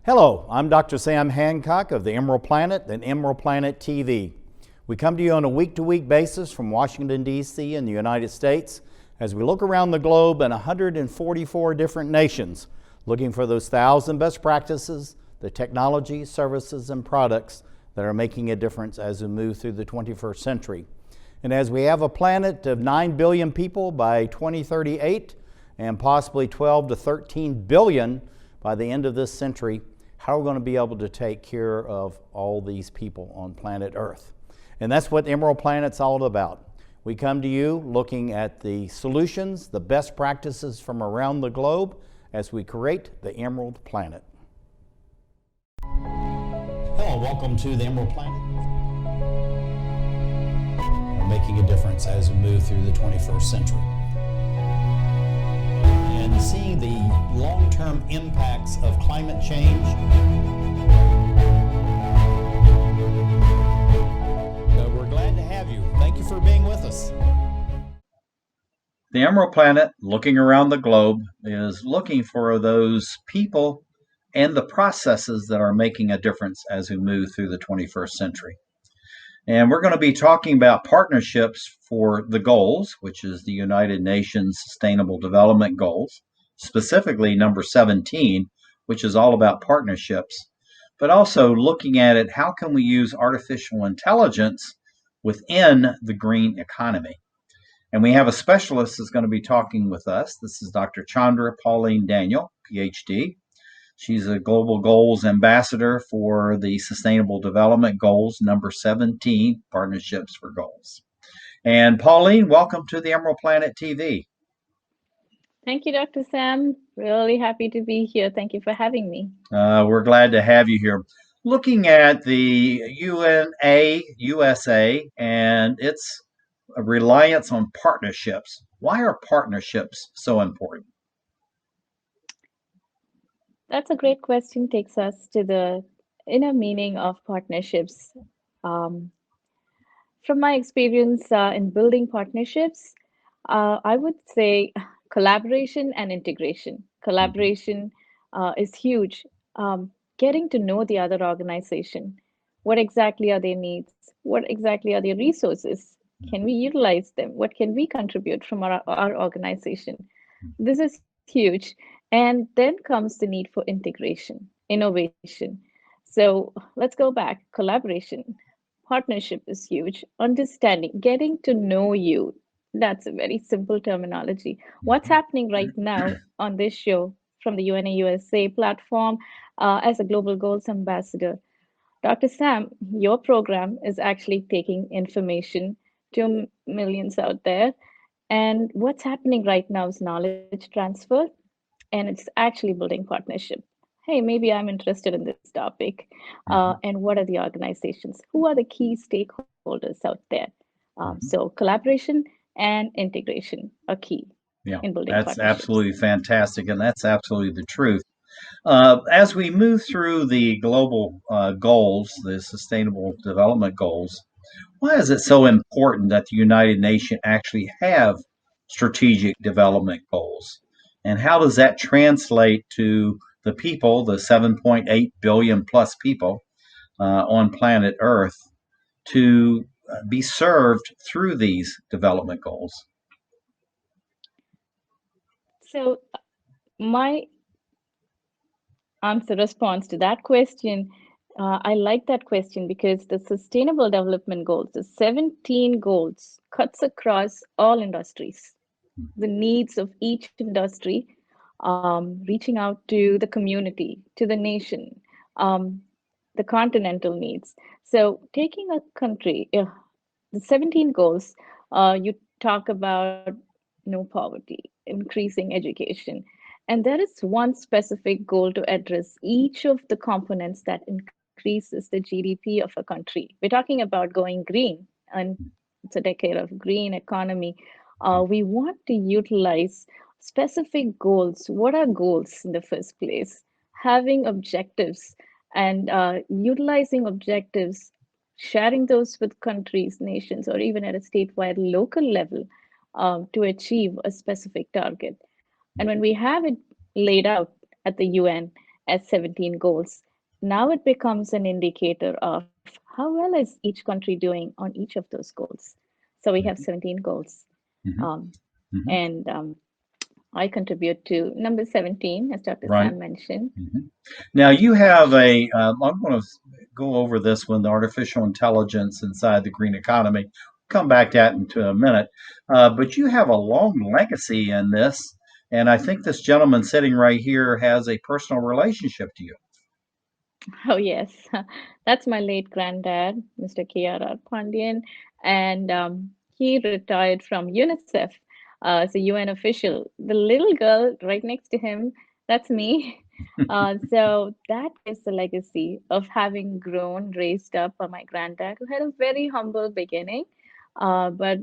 Hello, I'm Dr. Sam Hancock of the Emerald Planet and Emerald Planet TV. We come to you on a week-to-week basis from Washington, D.C. in the United States as we look around the globe in 144 different nations, looking for those 1,000 best practices, the technology, services, and products that are making a difference as we move through the 21st century. And as we have a planet of 9 billion people by 2038 and possibly 12 to 13 billion by the end of this century, how are we going to be able to take care of all these people on planet Earth? And that's what Emerald Planet's all about. We come to you looking at the solutions, the best practices from around the globe as we create the Emerald Planet. Hello, welcome to the Emerald Planet. We're making a difference as we move through the 21st century. And seeing the long-term impacts of climate change. We're glad to have you. Thank you for being with us. The Emerald Planet, looking around the globe, is looking for those people and the processes that are making a difference as we move through the 21st century. And we're going to be talking about partnerships for the goals, which is the United Nations Sustainable Development Goals, specifically number 17, which is all about partnerships, but also looking at it, how can we use artificial intelligence within the green economy? And we have a specialist that's going to be talking with us. This is Dr. Chandra Pauline Daniel, PhD. She's a Global Goals Ambassador for the Sustainable Development Goals, number 17, Partnerships for Goals. And Pauline, welcome to the Emerald Planet TV. Thank you, Dr. Sam. Really happy to be here. Thank you for having me. We're glad to have you here. Looking at the USA, and its reliance on partnerships. Why are partnerships so important? That's a great question. Takes us to the inner meaning of partnerships. From my experience in building partnerships, I would say collaboration and integration. Collaboration is huge. Getting to know the other organization. What exactly are their needs? What exactly are their resources? Can we utilize them? What can we contribute from our organization? This is huge. And then comes the need for integration, innovation. So let's go back. Collaboration, partnership is huge. Understanding, getting to know you. That's a very simple terminology. What's happening right now on this show from the UNA USA platform as a Global Goals Ambassador? Dr. Sam, your program is actually taking information to millions out there. And what's happening right now is knowledge transfer, and it's actually building partnership. Hey, maybe I'm interested in this topic. And what are the organizations? Who are the key stakeholders out there? So collaboration and integration are key in building partnerships. That's absolutely fantastic, and that's absolutely the truth. As we move through the global goals, the Sustainable Development Goals, why is it so important that the United Nations actually have strategic development goals? And how does that translate to the people, the 7.8 billion plus people on planet Earth, to be served through these development goals? So my response to that question, I like that question because the Sustainable Development Goals, the 17 goals, cuts across all industries. The needs of each industry, reaching out to the community, to the nation, the continental needs. So taking a country, the 17 goals, you talk about no poverty, increasing education. And there is one specific goal to address each of the components that increases the GDP of a country. We're talking about going green, and it's a decade of green economy. We want to utilize specific goals. What are goals in the first place? Having objectives and utilizing objectives, sharing those with countries, nations, or even at a statewide local level to achieve a specific target. And when we have it laid out at the UN as 17 goals. Now it becomes an indicator of how well is each country doing on each of those goals. So we have 17 goals. Hmm. Um, Hmm. and I contribute to number 17, as Dr. Right. Sam mentioned. Hmm. Now you have a. I'm going to go over this one, the artificial intelligence inside the green economy. Come back to that into a minute, but you have a long legacy in this, and I think this gentleman sitting right here has a personal relationship to you. Oh, yes. That's my late granddad, Mr. K.R.R. Pandian. And he retired from UNICEF as a UN official. The little girl right next to him, that's me. So that is the legacy of having grown, raised up by my granddad, who had a very humble beginning, but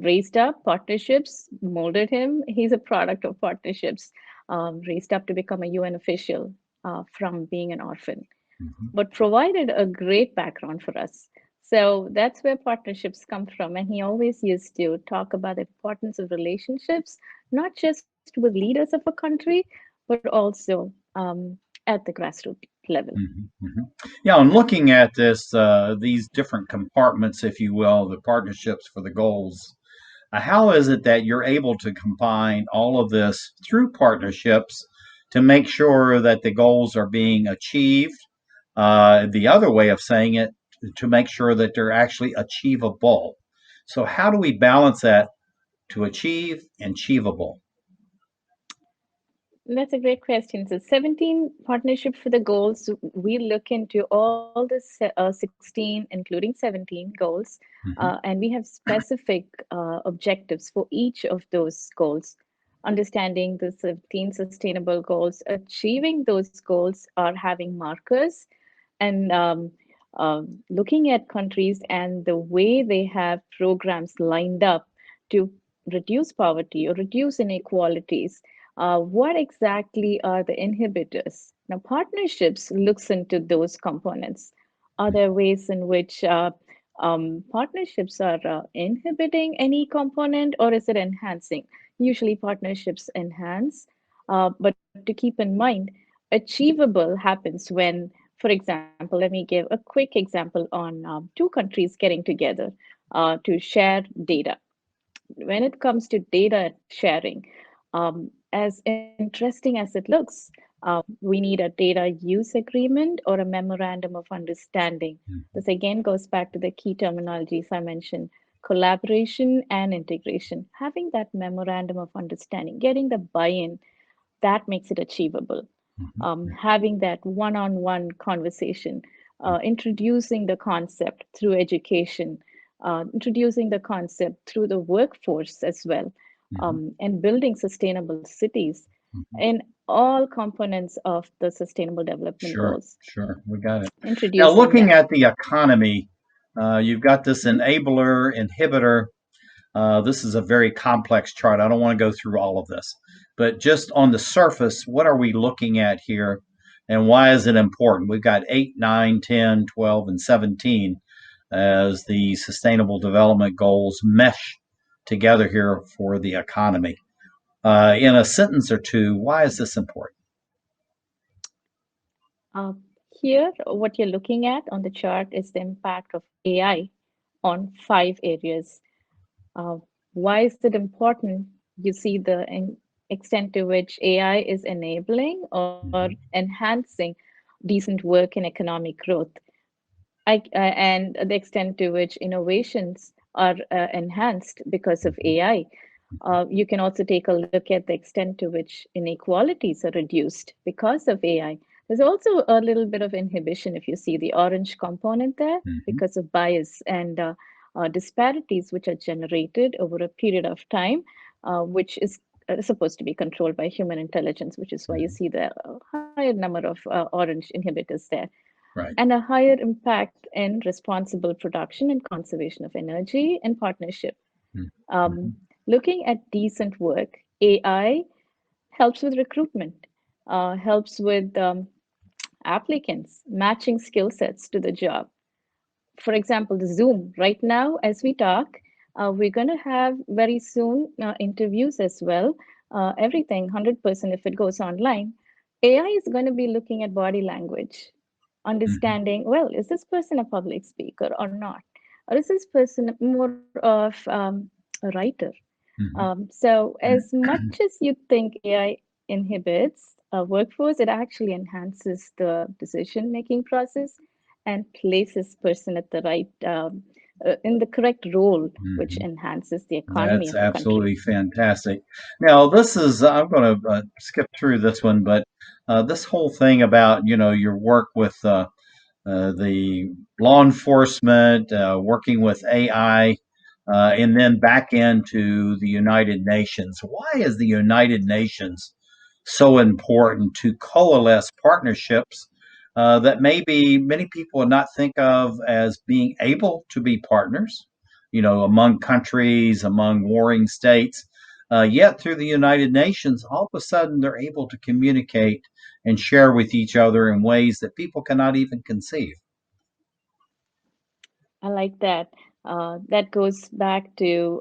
raised up partnerships, molded him. He's a product of partnerships, raised up to become a UN official from being an orphan, Mhm. but provided a great background for us. So that's where partnerships come from. And he always used to talk about the importance of relationships, not just with leaders of a country, but also at the grassroots level. Mhm. Mhm. Yeah, I'm looking at this, these different compartments, if you will, the partnerships for the goals. How is it that you're able to combine all of this through partnerships to make sure that the goals are being achieved? The other way of saying it, to make sure that they're actually achievable. So, how do we balance that to achieve and achievable? That's a great question. So 17 partnership for the goals. We look into all the 16, including 17 goals, Mhm. and we have specific objectives for each of those goals. Understanding the 17 sustainable goals, achieving those goals are having markers and looking at countries and the way they have programs lined up to reduce poverty or reduce inequalities. What exactly are the inhibitors? Now, partnerships looks into those components. Are there ways in which partnerships are inhibiting any component, or is it enhancing? Usually, partnerships enhance, but to keep in mind, achievable happens when, for example, let me give a quick example on two countries getting together to share data. When it comes to data sharing, as interesting as it looks, we need a data use agreement or a memorandum of understanding. This again goes back to the key terminologies I mentioned: collaboration and integration. Having that memorandum of understanding, getting the buy in, that makes it achievable. Mhm. Having that one on one conversation, introducing the concept through education, introducing the concept through the workforce as well, Mhm. and building sustainable cities Mhm. in all components of the sustainable development Sure, goals, sure, we got it. Now, introducing looking them. at the economy, you've got this Mhm. enabler, inhibitor. This is a very complex chart. I don't want to go through all of this, but just on the surface, what are we looking at here, and why is it important? We've got 8, 9, 10, 12, and 17 as the Sustainable Development Goals mesh together here for the economy. In a sentence or two, why is this important? Uh, Here, what you're looking at on the chart is the impact of AI on 5 areas. Uh, why is it important? You see the extent to which AI is enabling or Mhm. enhancing decent work and economic growth, and the extent to which innovations are enhanced because of Mhm. AI. You can also take a look at the extent to which inequalities are reduced because of AI. There's also a little bit of inhibition if you see the orange component there Mhm. because of bias and disparities which are generated over a period of time, which is supposed to be controlled by human intelligence, which is why you Mhm. see the higher number of orange inhibitors there, Right. and a higher impact in responsible production and conservation of energy and partnership. Um, Mhm. Looking at decent work, AI helps with recruitment, helps with applicants matching skill sets to the job. For example, the Zoom, right now, as we talk, we're going to have very soon interviews as well. Everything 100% if it goes online. AI is going to be looking at body language, Mhm. understanding, well, is this person a public speaker or not? Or is this person more of a writer? Mhm. So, as much as you think AI inhibits a workforce, it actually enhances the decision-making process and places person at the right, in the correct role, which Mhm. enhances the economy That's of a country. absolutely fantastic. Now, this is, I'm going to skip through this one, but this whole thing about, your work with the law enforcement, working with AI, and then back into the United Nations. Why is the United Nations so important to coalesce partnerships that maybe many people would not think of as being able to be partners, among countries, among warring states? Yet through the United Nations, all of a sudden they're able to communicate and share with each other in ways that people cannot even conceive. I like that. That goes back to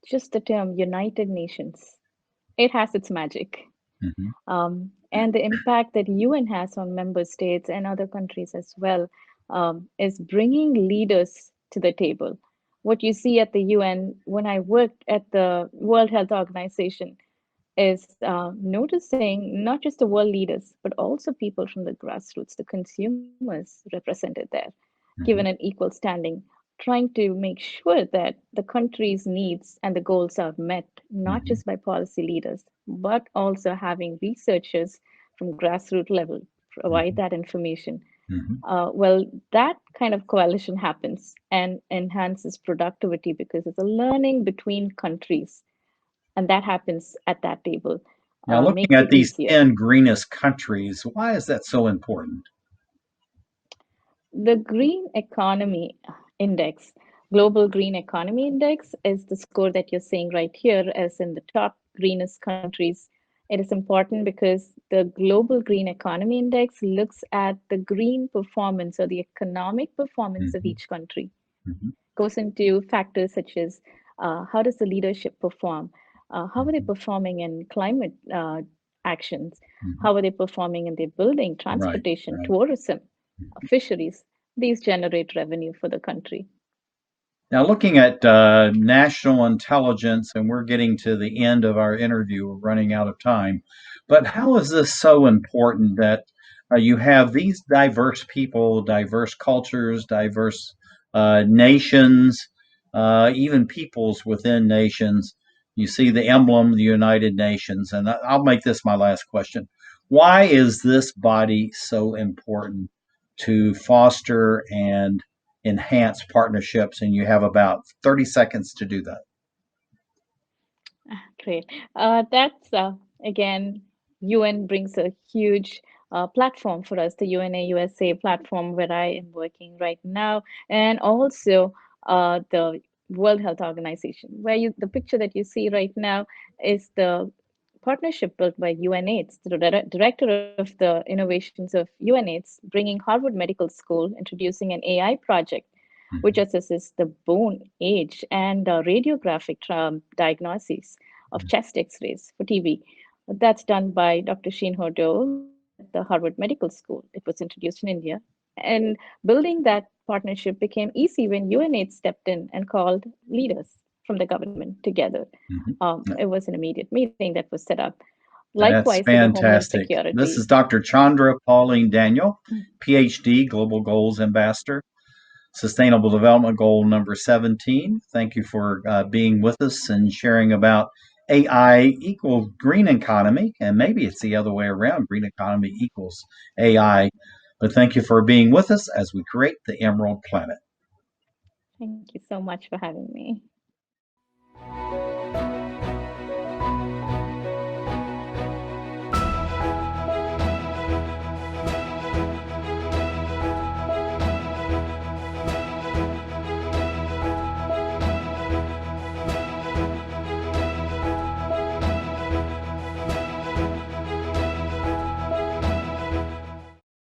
just the term United Nations. It has its magic. Mhm. And the impact that UN has on member states and other countries as well is bringing leaders to the table. What you see at the UN, when I worked at the World Health Organization, is noticing not just the world leaders, but also people from the grassroots, the consumers represented there, given an Mhm. equal standing, trying to make sure that the country's needs and the goals are met, not Mhm. just by policy leaders, but also having researchers from grassroots level provide Mhm. that information. Mhm. Well, that kind of coalition happens and enhances productivity because it's a learning between countries, and that happens at that table, Now, looking makes at it these easier. 10 greenest countries, why is that so important? The Green Economy Index, Global Green Economy Index, is the score that you're seeing right here as in the top greenest countries. It is important because the Global Green Economy Index looks at the green performance or the economic performance of Mhm. each country. Mhm. Goes into factors such as how does the leadership perform? How are they Mhm. performing in climate actions? Mhm. How are they performing in their building, Right, transportation, right. tourism, fisheries? These generate revenue for the country. Now, looking at national intelligence, and we're getting to the end of our interview, we're running out of time. But how is this so important that you have these diverse people, diverse cultures, diverse nations, even peoples within nations? You see the emblem, the United Nations. And I'll make this my last question. Why is this body so important to foster and enhance partnerships? And you have about 30 seconds to do that. Great. That's again, UN brings a huge platform for us, the UNA USA platform where I am working right now, and also the World Health Organization, where the picture that you see right now is the partnership built by UNAIDS, the director of the innovations of UNAIDS, bringing Harvard Medical School, introducing an AI project which Mhm. assesses the bone age and radiographic diagnoses of chest x-rays for TB. That's done by Dr. Sheen Dole at the Harvard Medical School. It was introduced in India. And building that partnership became easy when UNAIDS stepped in and called leaders from the government together. Mhm. It was an immediate meeting that was set up. That's Likewise, for the Homeland fantastic. This Security. is Dr. Chandra Pauline Daniel, PhD, Global Goals Ambassador, Sustainable Development Goal number 17. Thank you for being with us and sharing about AI equals green economy. And maybe it's the other way around, green economy equals AI. But thank you for being with us as we create the Emerald Planet. Thank you so much for having me.